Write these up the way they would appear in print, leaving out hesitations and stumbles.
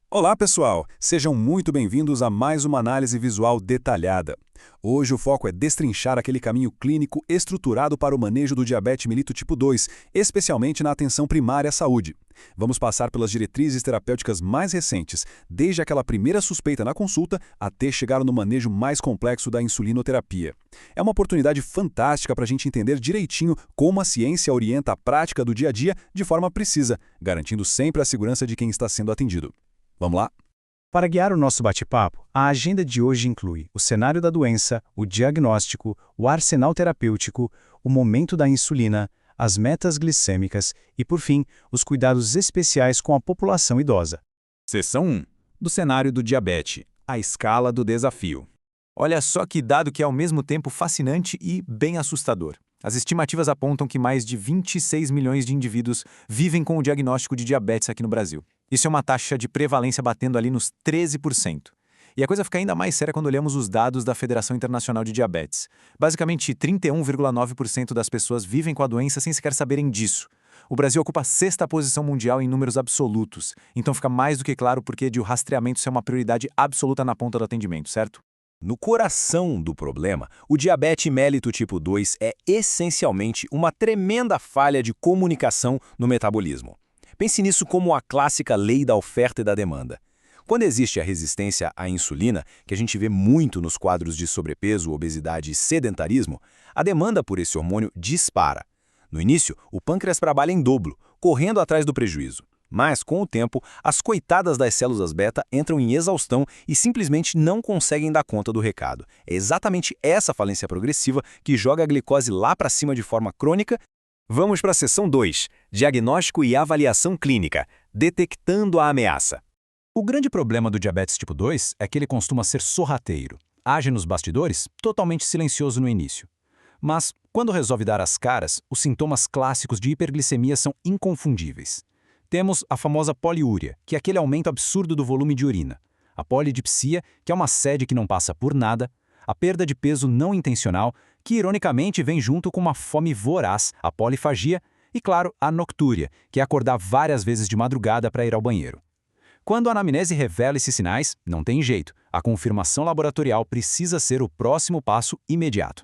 Olá, pessoal! Sejam muito bem-vindos a mais uma análise visual detalhada. Hoje o foco é destrinchar aquele caminho clínico estruturado para o manejo do diabetes mellitus tipo 2, especialmente na atenção primária à saúde. Vamos passar pelas diretrizes terapêuticas mais recentes, desde aquela primeira suspeita na consulta até chegar no manejo mais complexo da insulinoterapia. É uma oportunidade fantástica para a gente entender direitinho como a ciência orienta a prática do dia a dia de forma precisa, garantindo sempre a segurança de quem está sendo atendido. Vamos lá? Para guiar o nosso bate-papo, a agenda de hoje inclui o cenário da doença, o diagnóstico, o arsenal terapêutico, o momento da insulina, as metas glicêmicas e, por fim, os cuidados especiais com a população idosa. Seção 1. Do cenário do diabetes, a escala do desafio. Olha só que dado que é ao mesmo tempo fascinante e bem assustador. As estimativas apontam que mais de 26 milhões de indivíduos vivem com o diagnóstico de diabetes aqui no Brasil. Isso é uma taxa de prevalência batendo ali nos 13%. E a coisa fica ainda mais séria quando olhamos os dados da Federação Internacional de Diabetes. Basicamente, 31,9% das pessoas vivem com a doença sem sequer saberem disso. O Brasil ocupa a sexta posição mundial em números absolutos, então fica mais do que claro porque de o rastreamento ser uma prioridade absoluta na ponta do atendimento, certo? No coração do problema, o diabetes mellitus tipo 2 é essencialmente uma tremenda falha de comunicação no metabolismo. Pense nisso como a clássica lei da oferta e da demanda. Quando existe a resistência à insulina, que a gente vê muito nos quadros de sobrepeso, obesidade e sedentarismo, a demanda por esse hormônio dispara. No início, o pâncreas trabalha em dobro, correndo atrás do prejuízo. Mas, com o tempo, as coitadas das células beta entram em exaustão e simplesmente não conseguem dar conta do recado. É exatamente essa falência progressiva que joga a glicose lá para cima de forma crônica. Vamos para a seção 2, diagnóstico e avaliação clínica, detectando a ameaça. O grande problema do diabetes tipo 2 é que ele costuma ser sorrateiro. Age nos bastidores, totalmente silencioso no início. Mas, quando resolve dar as caras, os sintomas clássicos de hiperglicemia são inconfundíveis. Temos a famosa poliúria, que é aquele aumento absurdo do volume de urina. A polidipsia, que é uma sede que não passa por nada. A perda de peso não intencional, que ironicamente vem junto com uma fome voraz, a polifagia. E, claro, a noctúria, que é acordar várias vezes de madrugada para ir ao banheiro. Quando a anamnese revela esses sinais, não tem jeito. A confirmação laboratorial precisa ser o próximo passo imediato.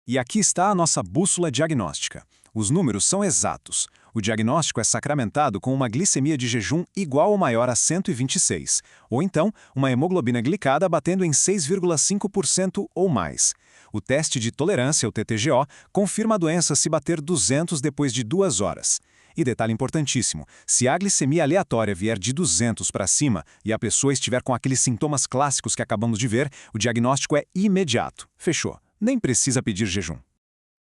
E aqui está a nossa bússola diagnóstica. Os números são exatos. O diagnóstico é sacramentado com uma glicemia de jejum igual ou maior a 126, ou então uma hemoglobina glicada batendo em 6,5% ou mais. O teste de tolerância, o TTGO, confirma a doença se bater 200 depois de 2 horas. E detalhe importantíssimo, se a glicemia aleatória vier de 200 para cima e a pessoa estiver com aqueles sintomas clássicos que acabamos de ver, o diagnóstico é imediato. Fechou. Nem precisa pedir jejum.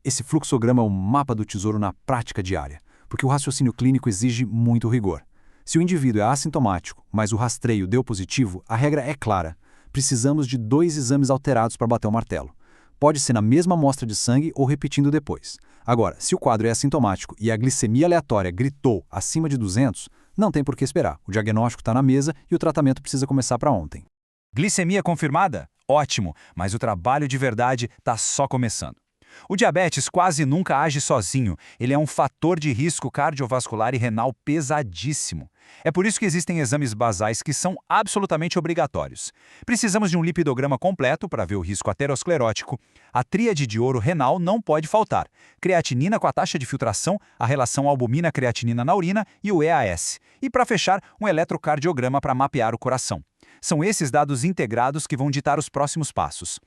Esse fluxograma é o mapa do tesouro na prática diária, porque o raciocínio clínico exige muito rigor. Se o indivíduo é assintomático, mas o rastreio deu positivo, a regra é clara. Precisamos de 2 exames alterados para bater o martelo. Pode ser na mesma amostra de sangue ou repetindo depois. Agora, se o quadro é assintomático e a glicemia aleatória gritou acima de 200, não tem por que esperar. O diagnóstico está na mesa e o tratamento precisa começar para ontem. Glicemia confirmada? Ótimo, mas o trabalho de verdade está só começando. O diabetes quase nunca age sozinho, ele é um fator de risco cardiovascular e renal pesadíssimo. É por isso que existem exames basais que são absolutamente obrigatórios. Precisamos de um lipidograma completo para ver o risco aterosclerótico. A tríade de ouro renal não pode faltar. Creatinina com a taxa de filtração, a relação albumina-creatinina na urina e o EAS. E para fechar, um eletrocardiograma para mapear o coração. São esses dados integrados que vão ditar os próximos passos.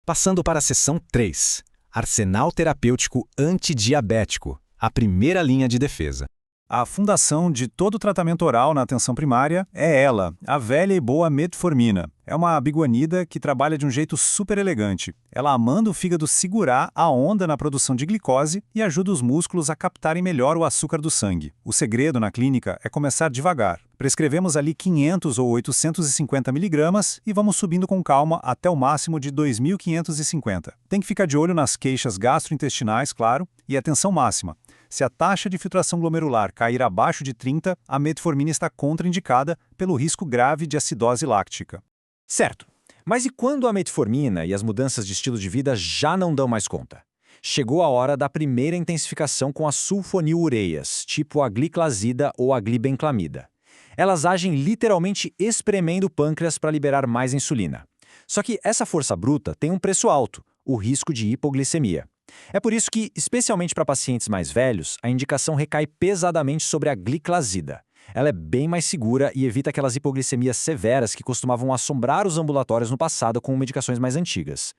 Passando para a seção 3. Arsenal terapêutico antidiabético, a primeira linha de defesa. A fundação de todo tratamento oral na atenção primária é ela, a velha e boa metformina. É uma biguanida que trabalha de um jeito super elegante. Ela manda o fígado segurar a onda na produção de glicose e ajuda os músculos a captarem melhor o açúcar do sangue. O segredo na clínica é começar devagar. Prescrevemos ali 500 ou 850 miligramas e vamos subindo com calma até o máximo de 2.550. Tem que ficar de olho nas queixas gastrointestinais, claro, e atenção máxima. Se a taxa de filtração glomerular cair abaixo de 30, a metformina está contraindicada pelo risco grave de acidose láctica. Certo, mas e quando a metformina e as mudanças de estilo de vida já não dão mais conta? Chegou a hora da primeira intensificação com as sulfonilureias, tipo a gliclazida ou a glibenclamida. Elas agem literalmente espremendo o pâncreas para liberar mais insulina. Só que essa força bruta tem um preço alto, o risco de hipoglicemia. É por isso que, especialmente para pacientes mais velhos, a indicação recai pesadamente sobre a gliclazida. Ela é bem mais segura e evita aquelas hipoglicemias severas que costumavam assombrar os ambulatórios no passado com medicações mais antigas.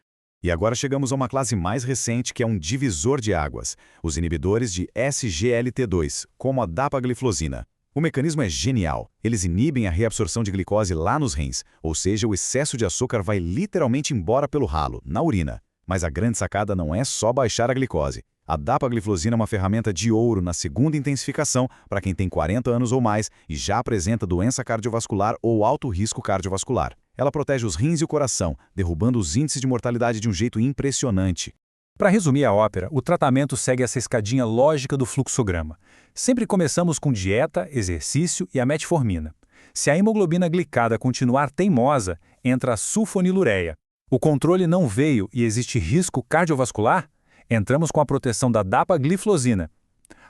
E agora chegamos a uma classe mais recente que é um divisor de águas, os inibidores de SGLT2, como a dapagliflozina. O mecanismo é genial. Eles inibem a reabsorção de glicose lá nos rins, ou seja, o excesso de açúcar vai literalmente embora pelo ralo, na urina. Mas a grande sacada não é só baixar a glicose. A dapagliflozina é uma ferramenta de ouro na segunda intensificação para quem tem 40 anos ou mais e já apresenta doença cardiovascular ou alto risco cardiovascular. Ela protege os rins e o coração, derrubando os índices de mortalidade de um jeito impressionante. Para resumir a ópera, o tratamento segue essa escadinha lógica do fluxograma. Sempre começamos com dieta, exercício e a metformina. Se a hemoglobina glicada continuar teimosa, entra a sulfonilureia. O controle não veio e existe risco cardiovascular? Entramos com a proteção da dapagliflozina.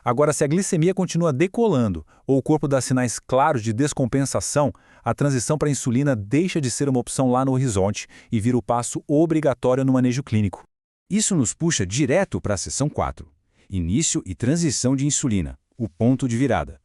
Agora, se a glicemia continua decolando ou o corpo dá sinais claros de descompensação, a transição para a insulina deixa de ser uma opção lá no horizonte e vira o passo obrigatório no manejo clínico. Isso nos puxa direto para a seção 4. Início e transição de insulina, o ponto de virada.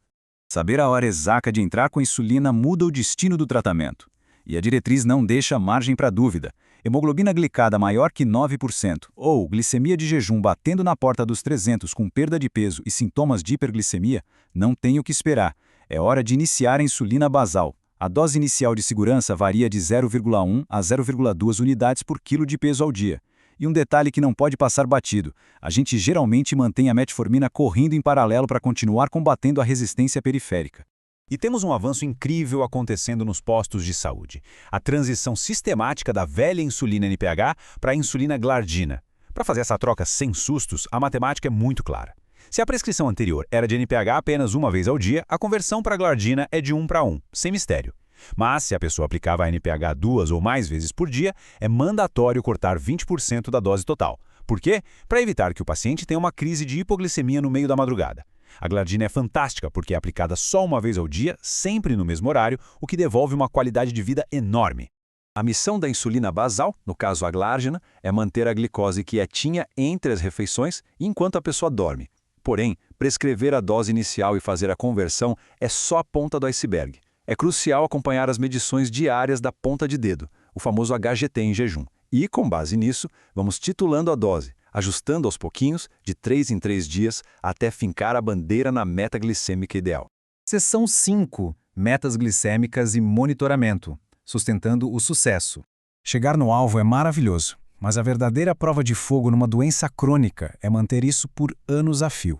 Saber a hora exata de entrar com a insulina muda o destino do tratamento. E a diretriz não deixa margem para dúvida. Hemoglobina glicada maior que 9% ou glicemia de jejum batendo na porta dos 300 com perda de peso e sintomas de hiperglicemia, não tem o que esperar. É hora de iniciar a insulina basal. A dose inicial de segurança varia de 0,1 a 0,2 unidades por quilo de peso ao dia. E um detalhe que não pode passar batido, a gente geralmente mantém a metformina correndo em paralelo para continuar combatendo a resistência periférica. E temos um avanço incrível acontecendo nos postos de saúde. A transição sistemática da velha insulina NPH para a insulina glardina. Para fazer essa troca sem sustos, a matemática é muito clara. Se a prescrição anterior era de NPH apenas uma vez ao dia, a conversão para a glardina é de 1 para 1, sem mistério. Mas se a pessoa aplicava a NPH 2 ou mais vezes por dia, é mandatório cortar 20% da dose total. Por quê? Para evitar que o paciente tenha uma crise de hipoglicemia no meio da madrugada. A glardina é fantástica porque é aplicada só uma vez ao dia, sempre no mesmo horário, o que devolve uma qualidade de vida enorme. A missão da insulina basal, no caso a glárdina, é manter a glicose quietinha entre as refeições enquanto a pessoa dorme. Porém, prescrever a dose inicial e fazer a conversão é só a ponta do iceberg. É crucial acompanhar as medições diárias da ponta de dedo, o famoso HGT em jejum. E, com base nisso, vamos titulando a dose, ajustando aos pouquinhos, de 3 em 3 dias, até fincar a bandeira na meta glicêmica ideal. Seção 5. Metas glicêmicas e monitoramento, sustentando o sucesso. Chegar no alvo é maravilhoso, mas a verdadeira prova de fogo numa doença crônica é manter isso por anos a fio.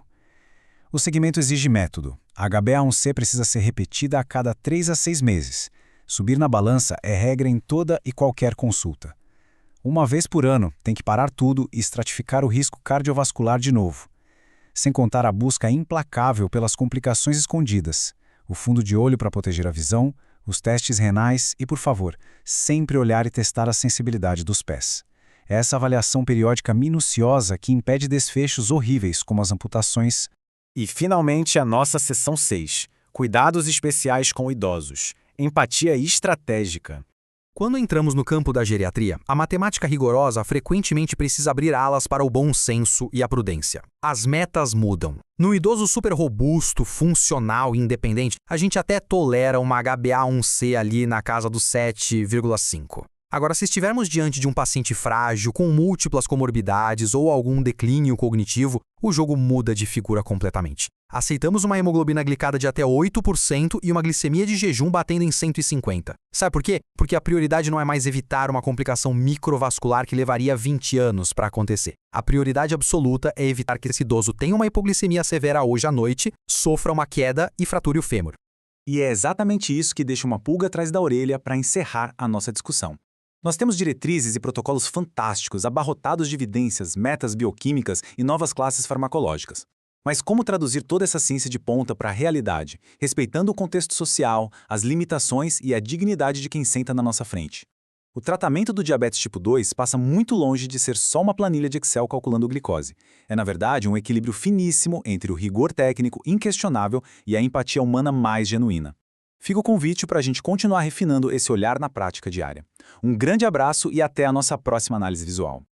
O segmento exige método. A HbA1c precisa ser repetida a cada 3 a 6 meses. Subir na balança é regra em toda e qualquer consulta. Uma vez por ano, tem que parar tudo e estratificar o risco cardiovascular de novo. Sem contar a busca implacável pelas complicações escondidas, o fundo de olho para proteger a visão, os testes renais e, por favor, sempre olhar e testar a sensibilidade dos pés. É essa avaliação periódica minuciosa que impede desfechos horríveis como as amputações. E, finalmente, a nossa seção 6. Cuidados especiais com idosos. Empatia estratégica. Quando entramos no campo da geriatria, a matemática rigorosa frequentemente precisa abrir alas para o bom senso e a prudência. As metas mudam. No idoso super robusto, funcional e independente, a gente até tolera uma HbA1c ali na casa dos 7,5. Agora, se estivermos diante de um paciente frágil, com múltiplas comorbidades ou algum declínio cognitivo, o jogo muda de figura completamente. Aceitamos uma hemoglobina glicada de até 8% e uma glicemia de jejum batendo em 150. Sabe por quê? Porque a prioridade não é mais evitar uma complicação microvascular que levaria 20 anos para acontecer. A prioridade absoluta é evitar que esse idoso tenha uma hipoglicemia severa hoje à noite, sofra uma queda e frature o fêmur. E é exatamente isso que deixa uma pulga atrás da orelha para encerrar a nossa discussão. Nós temos diretrizes e protocolos fantásticos, abarrotados de evidências, metas bioquímicas e novas classes farmacológicas. Mas como traduzir toda essa ciência de ponta para a realidade, respeitando o contexto social, as limitações e a dignidade de quem senta na nossa frente? O tratamento do diabetes tipo 2 passa muito longe de ser só uma planilha de Excel calculando glicose. É, na verdade, um equilíbrio finíssimo entre o rigor técnico inquestionável e a empatia humana mais genuína. Fica o convite para a gente continuar refinando esse olhar na prática diária. Um grande abraço e até a nossa próxima análise visual.